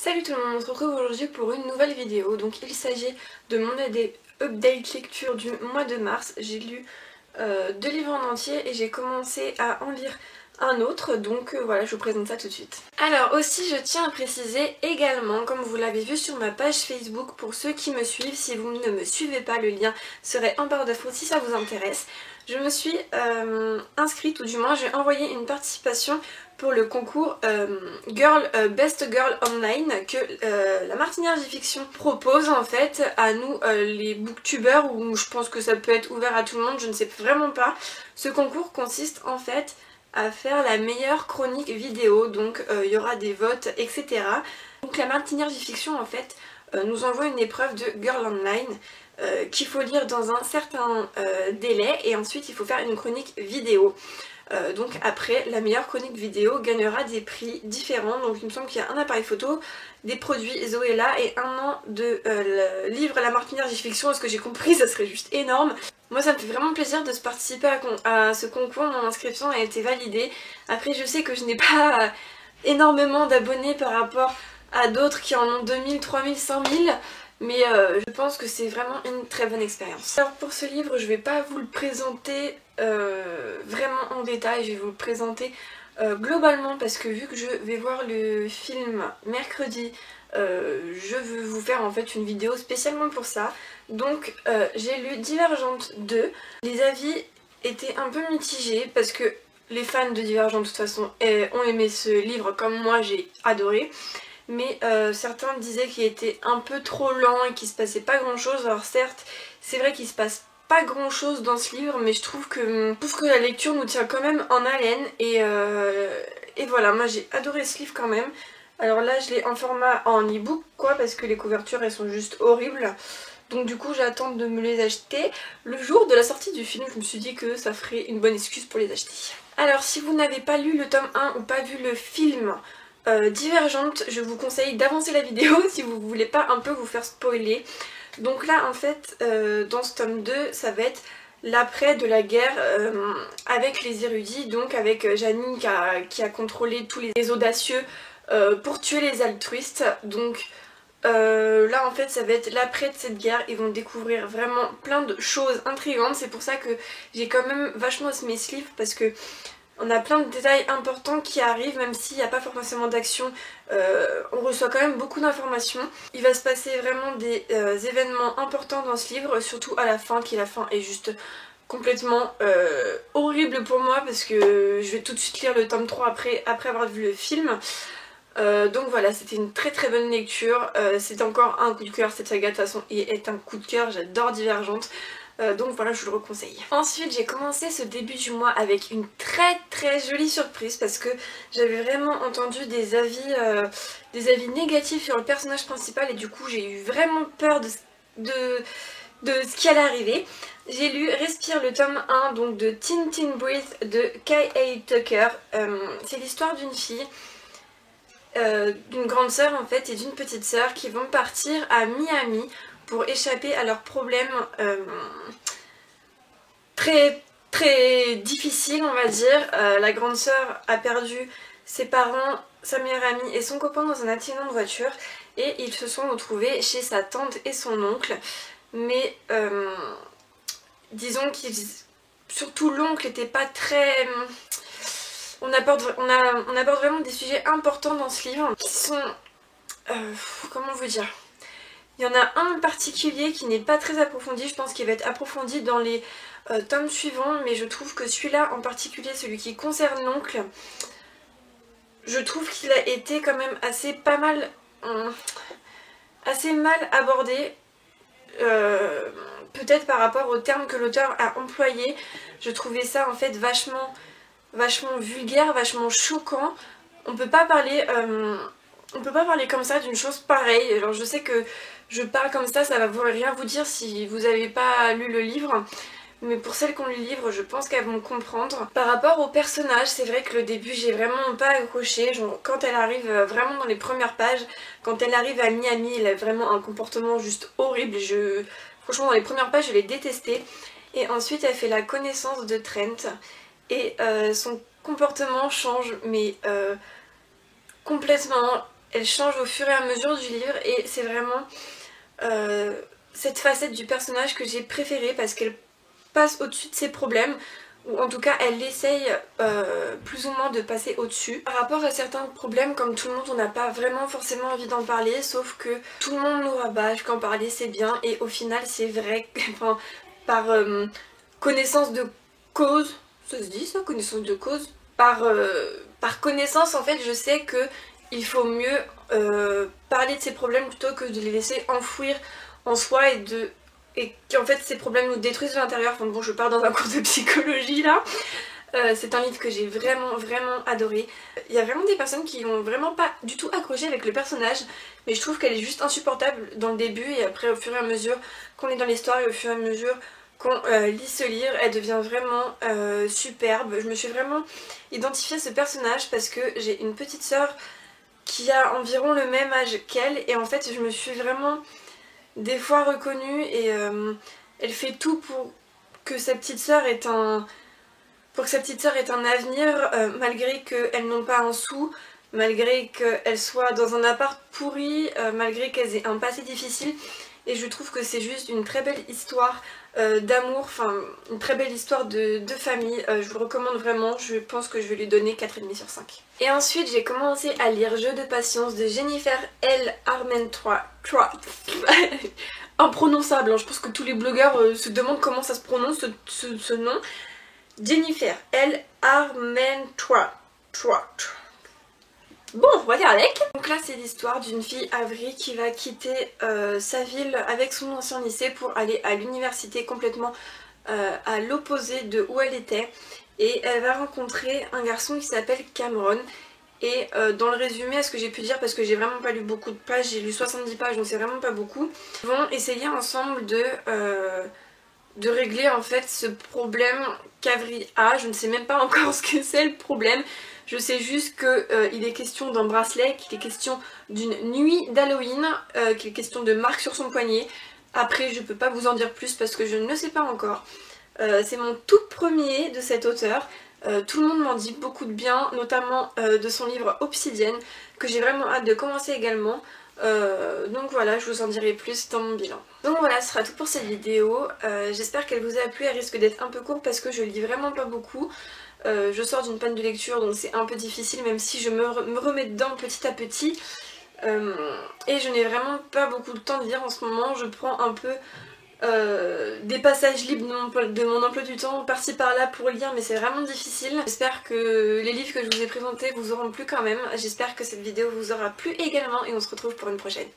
Salut tout le monde, on se retrouve aujourd'hui pour une nouvelle vidéo. Donc il s'agit de mon update lecture du mois de mars. J'ai lu 2 livres en entier et j'ai commencé à en lire un autre, donc voilà, je vous présente ça tout de suite. Alors aussi, je tiens à préciser également, comme vous l'avez vu sur ma page Facebook, pour ceux qui me suivent, si vous ne me suivez pas, le lien serait en barre d'infos si ça vous intéresse. Je me suis inscrite, ou du moins j'ai envoyé une participation pour le concours Best Girl Online que la Martinière J-Fiction propose en fait à nous les booktubers, ou je pense que ça peut être ouvert à tout le monde, je ne sais vraiment pas. Ce concours consiste en fait à faire la meilleure chronique vidéo, donc il y aura des votes, etc. Donc la Martinière J-Fiction en fait nous envoie une épreuve de Girl Online qu'il faut lire dans un certain délai, et ensuite il faut faire une chronique vidéo. Donc après, la meilleure chronique vidéo gagnera des prix différents. Donc il me semble qu'il y a un appareil photo, des produits Zoella et 1 an de livre La Martinière J-Fiction. À ce que j'ai compris, ça serait juste énorme. Moi ça me fait vraiment plaisir de participer à ce concours. Mon inscription a été validée. Après je sais que je n'ai pas énormément d'abonnés par rapport à d'autres qui en ont 2000, 3000, 5000. Mais je pense que c'est vraiment une très bonne expérience. Alors pour ce livre, je vais pas vous le présenter vraiment en détail, je vais vous le présenter globalement, parce que vu que je vais voir le film mercredi, je veux vous faire en fait une vidéo spécialement pour ça. Donc j'ai lu Divergente 2. Les avis étaient un peu mitigés parce que les fans de Divergente de toute façon ont aimé ce livre comme moi j'ai adoré. Mais certains disaient qu'il était un peu trop lent et qu'il se passait pas grand chose. Alors certes, c'est vrai qu'il se passe pas grand chose dans ce livre, mais je trouve que la lecture nous tient quand même en haleine, et voilà, moi j'ai adoré ce livre quand même. Alors là je l'ai en format en e-book quoi, parce que les couvertures elles sont juste horribles. Donc du coup j'attends de me les acheter le jour de la sortie du film. Je me suis dit que ça ferait une bonne excuse pour les acheter. Alors si vous n'avez pas lu le tome 1 ou pas vu le film Divergente, je vous conseille d'avancer la vidéo si vous voulez pas un peu vous faire spoiler. Donc là en fait dans ce tome 2 ça va être l'après de la guerre avec les érudits, donc avec Janine qui a contrôlé tous les audacieux pour tuer les altruistes. Donc là en fait ça va être l'après de cette guerre, ils vont découvrir vraiment plein de choses intrigantes. C'est pour ça que j'ai quand même vachement aimé ce livre, parce que on a plein de détails importants qui arrivent, même s'il n'y a pas forcément d'action, on reçoit quand même beaucoup d'informations. Il va se passer vraiment des événements importants dans ce livre, surtout à la fin, la fin est juste complètement horrible pour moi, parce que je vais tout de suite lire le tome 3 après avoir vu le film. Donc voilà, c'était une très très bonne lecture, c'est encore un coup de cœur, cette saga de toute façon est un coup de cœur, j'adore Divergente. Donc voilà, je vous le reconseille. Ensuite j'ai commencé ce début du mois avec une très très jolie surprise, parce que j'avais vraiment entendu des avis négatifs sur le personnage principal, et du coup j'ai eu vraiment peur de ce qui allait arriver. J'ai lu Respire, le tome 1 donc de Teen Teen Breathe de K.A. Tucker. C'est l'histoire d'une fille, d'une grande sœur en fait et d'une petite sœur qui vont partir à Miami pour échapper à leurs problèmes très très difficiles, on va dire. La grande sœur a perdu ses parents, sa meilleure amie et son copain dans un accident de voiture, et ils se sont retrouvés chez sa tante et son oncle. Mais disons qu'ils, surtout l'oncle, n'était pas très... On aborde vraiment des sujets importants dans ce livre qui sont... comment vous dire, il y en a un en particulier qui n'est pas très approfondi, je pense qu'il va être approfondi dans les tomes suivants, mais je trouve que celui-là en particulier, celui qui concerne l'oncle, je trouve qu'il a été quand même assez mal abordé, peut-être par rapport aux termes que l'auteur a employés. Je trouvais ça en fait vachement vulgaire, vachement choquant. On peut pas parler comme ça d'une chose pareille. Alors je sais que je parle comme ça va rien vous dire si vous n'avez pas lu le livre, mais pour celles qui ont lu le livre, je pense qu'elles vont comprendre. Par rapport au personnage, c'est vrai que le début j'ai vraiment pas accroché. Genre, quand elle arrive vraiment dans les premières pages, quand elle arrive à Miami, elle a vraiment un comportement juste horrible. Franchement dans les premières pages je l'ai détestée. Et ensuite elle fait la connaissance de Trent, et son comportement change, mais complètement. elle change au fur et à mesure du livre et c'est vraiment cette facette du personnage que j'ai préférée parce qu'elle passe au-dessus de ses problèmes, ou en tout cas elle essaye plus ou moins de passer au-dessus. Par rapport à certains problèmes, comme tout le monde, on n'a pas vraiment forcément envie d'en parler, sauf que tout le monde nous rabâche qu'en parler c'est bien, et au final c'est vrai, enfin, par connaissance de cause, ça se dit ça, connaissance de cause, par connaissance en fait je sais que il faut mieux parler de ses problèmes plutôt que de les laisser enfouir en soi et qu'en fait ces problèmes nous détruisent de l'intérieur. Enfin bon, je pars dans un cours de psychologie là. C'est un livre que j'ai vraiment adoré. Il y a vraiment des personnes qui n'ont vraiment pas du tout accroché avec le personnage, mais je trouve qu'elle est juste insupportable dans le début, et après au fur et à mesure qu'on est dans l'histoire et au fur et à mesure qu'on lit ce livre, elle devient vraiment superbe. Je me suis vraiment identifiée à ce personnage parce que j'ai une petite sœur qui a environ le même âge qu'elle, et en fait je me suis vraiment des fois reconnue, et elle fait tout pour que sa petite sœur ait un avenir, malgré qu'elles n'ont pas un sou, malgré qu'elles soient dans un appart pourri, malgré qu'elles aient un passé difficile. Et je trouve que c'est juste une très belle histoire d'amour, enfin une très belle histoire de famille. Je vous le recommande vraiment, je pense que je vais lui donner 4,5 sur 5. Et ensuite j'ai commencé à lire Jeu de patience de Jennifer L. Armentrout. Imprononçable, hein. Je pense que tous les blogueurs se demandent comment ça se prononce ce nom. Jennifer L. Armentrout. Bon, on va lire avec. Donc là c'est l'histoire d'une fille, Avery, qui va quitter sa ville avec son ancien lycée pour aller à l'université complètement à l'opposé de où elle était, et elle va rencontrer un garçon qui s'appelle Cameron. Et dans le résumé, à ce que j'ai pu dire, parce que j'ai vraiment pas lu beaucoup de pages, j'ai lu 70 pages donc c'est vraiment pas beaucoup, ils vont essayer ensemble de régler en fait ce problème qu'Avery a. Je ne sais même pas encore ce que c'est le problème. Je sais juste qu'il est question d'un bracelet, qu'il est question d'une nuit d'Halloween, qu'il est question de marques sur son poignet. Après je peux pas vous en dire plus parce que je ne le sais pas encore. C'est mon tout premier de cet auteur. Tout le monde m'en dit beaucoup de bien, notamment de son livre Obsidienne, que j'ai vraiment hâte de commencer également. Donc voilà, je vous en dirai plus dans mon bilan. Donc voilà, ce sera tout pour cette vidéo. J'espère qu'elle vous a plu. Elle risque d'être un peu courte parce que je lis vraiment pas beaucoup. Je sors d'une panne de lecture donc c'est un peu difficile, même si je me remets dedans petit à petit. Et je n'ai vraiment pas beaucoup de temps de lire en ce moment. Je prends un peu des passages libres de mon emploi du temps par-ci par-là pour lire, mais c'est vraiment difficile. J'espère que les livres que je vous ai présentés vous auront plu quand même. J'espère que cette vidéo vous aura plu également, et on se retrouve pour une prochaine.